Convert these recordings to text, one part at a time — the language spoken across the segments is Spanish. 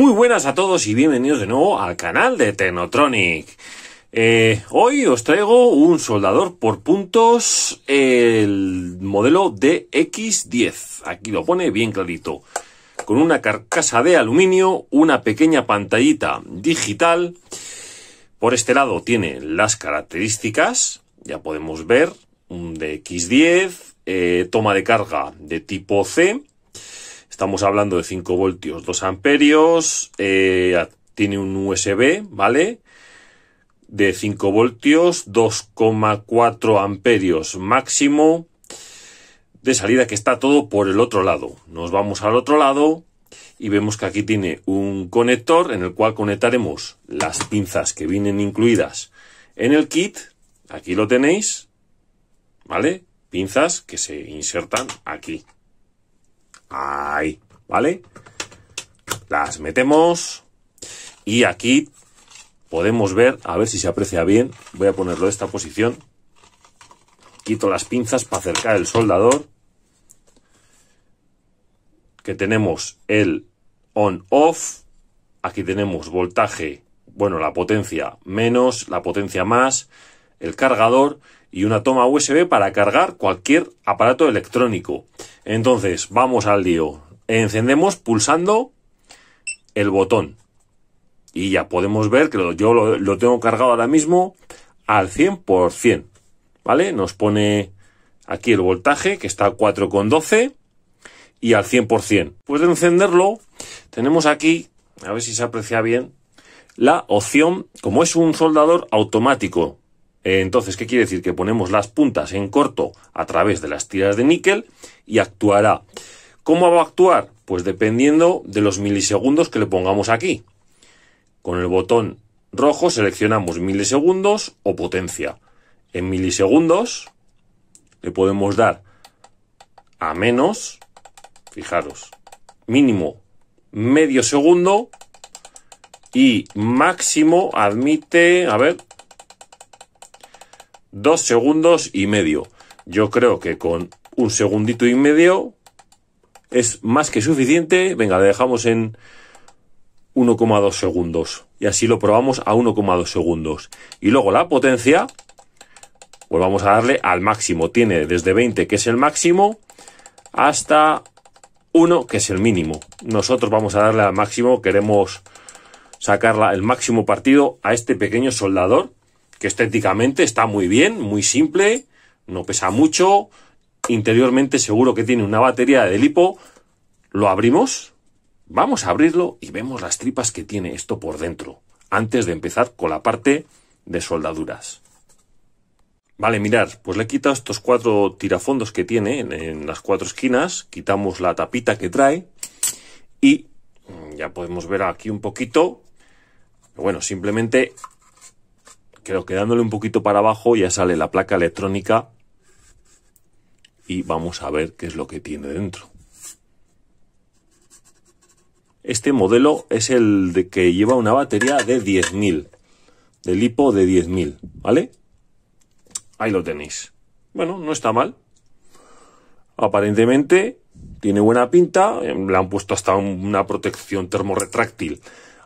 Muy buenas a todos y bienvenidos de nuevo al canal de Technotronic. Hoy os traigo un soldador por puntos, el modelo DX10. Aquí lo pone bien clarito. Con una carcasa de aluminio, una pequeña pantallita digital. Por este lado tiene las características, ya podemos ver, un DX10, toma de carga de tipo C. Estamos hablando de 5 voltios, 2 amperios, tiene un USB, ¿vale? De 5 voltios, 2,4 amperios máximo de salida, que está todo por el otro lado. Nos vamos al otro lado y vemos que aquí tiene un conector en el cual conectaremos las pinzas que vienen incluidas en el kit. Aquí lo tenéis, ¿vale? Pinzas que se insertan aquí. Ahí, ¿vale? Las metemos y aquí podemos ver, a ver si se aprecia bien. Voy a ponerlo de esta posición. Quito las pinzas para acercar el soldador. Que tenemos el on-off. Aquí tenemos voltaje, bueno, la potencia menos, la potencia más, el cargador y una toma USB para cargar cualquier aparato electrónico. Entonces, vamos al lío. Encendemos pulsando el botón. Y ya podemos ver que yo lo tengo cargado ahora mismo al 100%. ¿Vale? Nos pone aquí el voltaje, que está a 4,12 y al 100%. Después de encenderlo, tenemos aquí, a ver si se aprecia bien, la opción, como es un soldador automático. Entonces, ¿qué quiere decir? Que ponemos las puntas en corto a través de las tiras de níquel y actuará. ¿Cómo va a actuar? Pues dependiendo de los milisegundos que le pongamos aquí. Con el botón rojo seleccionamos milisegundos o potencia. En milisegundos le podemos dar a menos, fijaros, mínimo medio segundo y máximo admite, a ver, 2 segundos y medio. Yo creo que con un segundito y medio es más que suficiente. Venga, le dejamos en 1,2 segundos. Y así lo probamos a 1,2 segundos. Y luego la potencia, pues vamos a darle al máximo. Tiene desde 20, que es el máximo, hasta 1, que es el mínimo. Nosotros vamos a darle al máximo. Queremos sacar el máximo partido a este pequeño soldador, que estéticamente está muy bien, muy simple, no pesa mucho. Interiormente seguro que tiene una batería de lipo. Lo abrimos, vamos a abrirlo y vemos las tripas que tiene esto por dentro, antes de empezar con la parte de soldaduras. Vale, mirad, pues le he quitado estos 4 tirafondos que tiene en las 4 esquinas, quitamos la tapita que trae y ya podemos ver aquí un poquito. Bueno, simplemente creo que dándole un poquito para abajo ya sale la placa electrónica y vamos a ver qué es lo que tiene dentro. Este modelo es el de que lleva una batería de 10.000, de lipo de 10.000, ¿vale? Ahí lo tenéis. Bueno, no está mal. Aparentemente tiene buena pinta. Le han puesto hasta una protección termorretráctil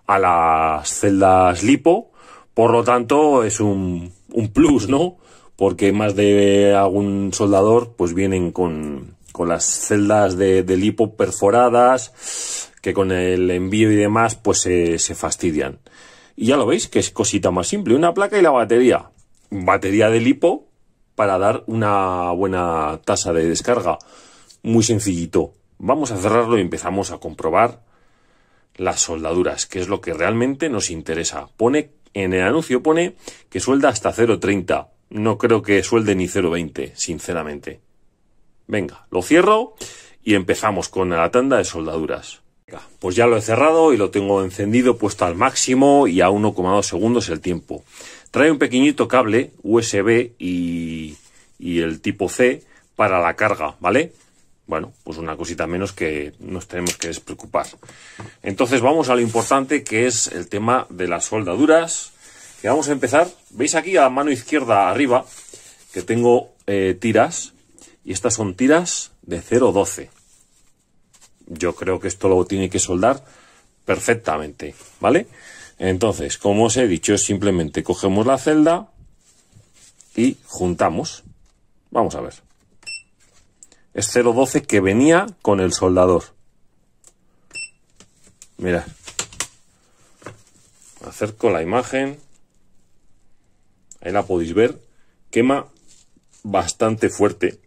a las celdas lipo. Por lo tanto, es un plus, ¿no? Porque más de algún soldador pues vienen con las celdas de lipo perforadas, que con el envío y demás pues se fastidian. Y ya lo veis, que es cosita más simple. Una placa y la batería. Batería de lipo para dar una buena tasa de descarga. Muy sencillito. Vamos a cerrarlo y empezamos a comprobar las soldaduras, que es lo que realmente nos interesa. En el anuncio pone que suelda hasta 0,30. No creo que suelde ni 0,20, sinceramente. Venga, lo cierro y empezamos con la tanda de soldaduras. Venga, pues ya lo he cerrado y lo tengo encendido, puesto al máximo y a 1,2 segundos el tiempo. Trae un pequeñito cable USB y el tipo C para la carga, ¿vale? Bueno, pues una cosita menos que nos tenemos que despreocupar. Entonces vamos a lo importante, que es el tema de las soldaduras. Que vamos a empezar. ¿Veis aquí a la mano izquierda arriba que tengo tiras? Y estas son tiras de 0,12. Yo creo que esto lo tiene que soldar perfectamente, ¿vale? Entonces, como os he dicho, simplemente cogemos la celda y juntamos. Vamos a ver. Es 0,12 que venía con el soldador. Mirad. Acerco la imagen. Ahí la podéis ver. Quema bastante fuerte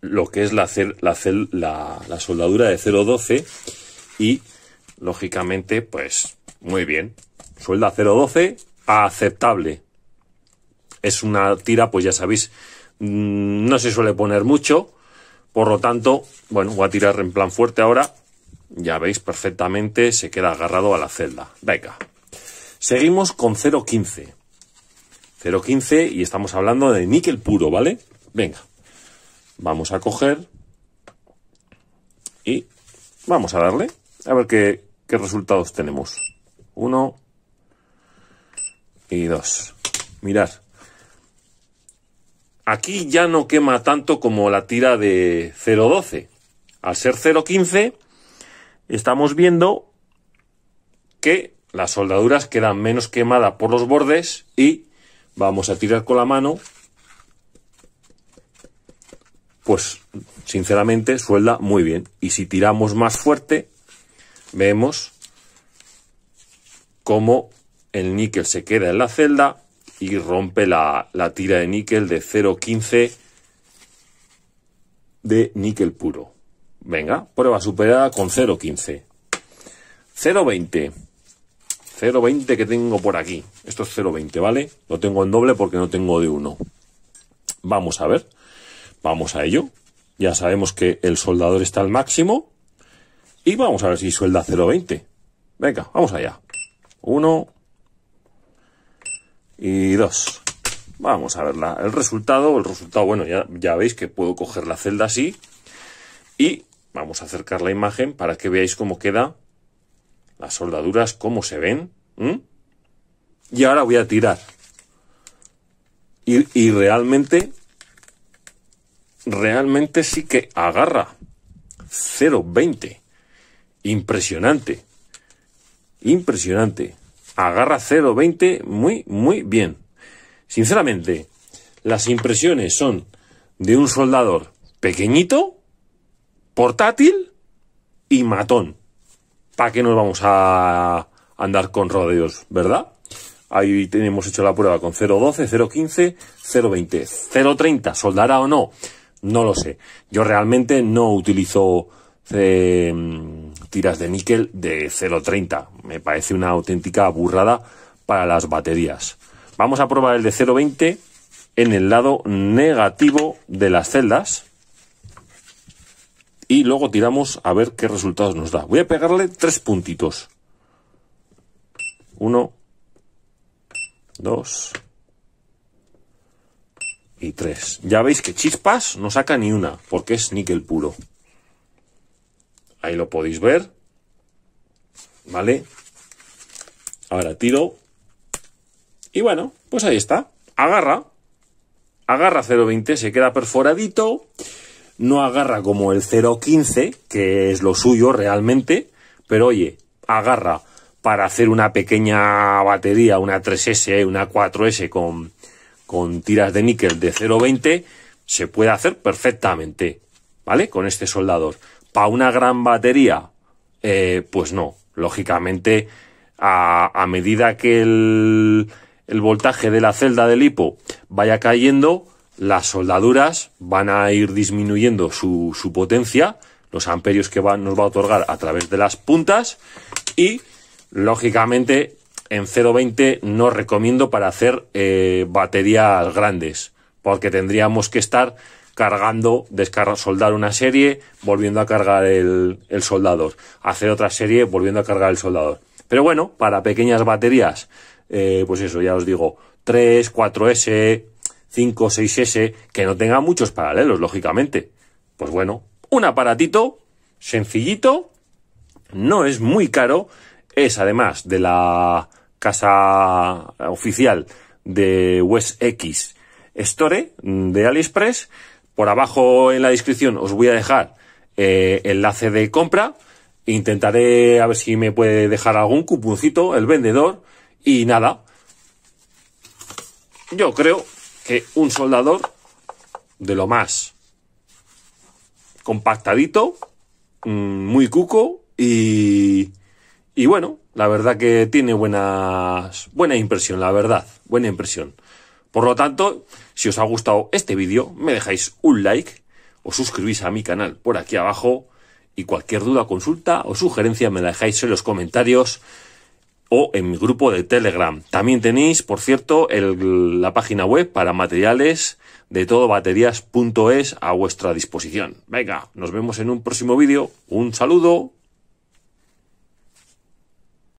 lo que es la soldadura de 0,12 y, lógicamente, pues, muy bien. Suelda 0,12, aceptable. Es una tira, pues ya sabéis, no se suele poner mucho, por lo tanto, bueno, voy a tirar en plan fuerte ahora. Ya veis perfectamente, se queda agarrado a la celda. Venga. Seguimos con 0,15. 0,15 y estamos hablando de níquel puro, ¿vale? Venga. Vamos a coger y vamos a darle a ver qué resultados tenemos. 1 y 2. Mirad. Aquí ya no quema tanto como la tira de 0,12. Al ser 0,15 estamos viendo que las soldaduras quedan menos quemadas por los bordes y vamos a tirar con la mano. Pues sinceramente suelda muy bien. Y si tiramos más fuerte, vemos cómo el níquel se queda en la celda y rompe la tira de níquel de 0,15 de níquel puro. Venga, prueba superada con 0,15. 0,20. 0,20 que tengo por aquí. Esto es 0,20, ¿vale? Lo tengo en doble porque no tengo de 1. Vamos a ver. Vamos a ello. Ya sabemos que el soldador está al máximo. Y vamos a ver si suelda 0,20. Venga, vamos allá. 1 y 2. Vamos a ver el resultado. El resultado, bueno, ya veis que puedo coger la celda así. Y vamos a acercar la imagen para que veáis cómo queda las soldaduras, cómo se ven. Y ahora voy a tirar. Y realmente sí que agarra. 0,20. Impresionante. Impresionante. Agarra 0,20 muy, muy bien. Sinceramente, las impresiones son de un soldador pequeñito, portátil y matón. ¿Para qué nos vamos a andar con rodeos, verdad? Ahí hemos hecho la prueba con 0,12, 0,15, 0,20. 0,30, ¿soldará o no? No lo sé. Yo realmente no utilizo tiras de níquel de 0,30. Me parece una auténtica burrada para las baterías. Vamos a probar el de 0,20 en el lado negativo de las celdas. Y luego tiramos a ver qué resultados nos da. Voy a pegarle 3 puntitos. 1, 2 y 3. Ya veis que chispas no saca ni una, porque es níquel puro. Ahí lo podéis ver. ¿Vale? Ahora tiro. Y bueno, pues ahí está. Agarra 0,20, se queda perforadito. No agarra como el 0,15, que es lo suyo realmente, pero oye, agarra para hacer una pequeña batería, una 3S, una 4S con tiras de níquel de 0,20, se puede hacer perfectamente, ¿vale? Con este soldador. Para una gran batería, pues no. Lógicamente, a medida que el voltaje de la celda del hipo vaya cayendo, las soldaduras van a ir disminuyendo su potencia, los amperios que nos va a otorgar a través de las puntas y, lógicamente, en 0,20 no recomiendo para hacer baterías grandes, porque tendríamos que estar cargando, soldar una serie, volviendo a cargar el soldador, hacer otra serie, volviendo a cargar el soldador. Pero bueno, para pequeñas baterías, pues eso, ya os digo, 3, 4S, 5, 6S, que no tenga muchos paralelos, lógicamente. Pues bueno, un aparatito sencillito, no es muy caro, es además de la casa oficial de WestX Store de AliExpress. Por abajo en la descripción os voy a dejar enlace de compra Intentaré a ver si me puede dejar algún cuponcito el vendedor. Y nada, yo creo que un soldador de lo más compactadito, muy cuco y bueno, la verdad que tiene buena impresión, la verdad, buena impresión. Por lo tanto, si os ha gustado este vídeo, me dejáis un like, os suscribís a mi canal por aquí abajo y cualquier duda, consulta o sugerencia me la dejáis en los comentarios o en mi grupo de Telegram. También tenéis, por cierto, la página web para materiales de todo baterías.es a vuestra disposición. Venga, nos vemos en un próximo vídeo. Un saludo.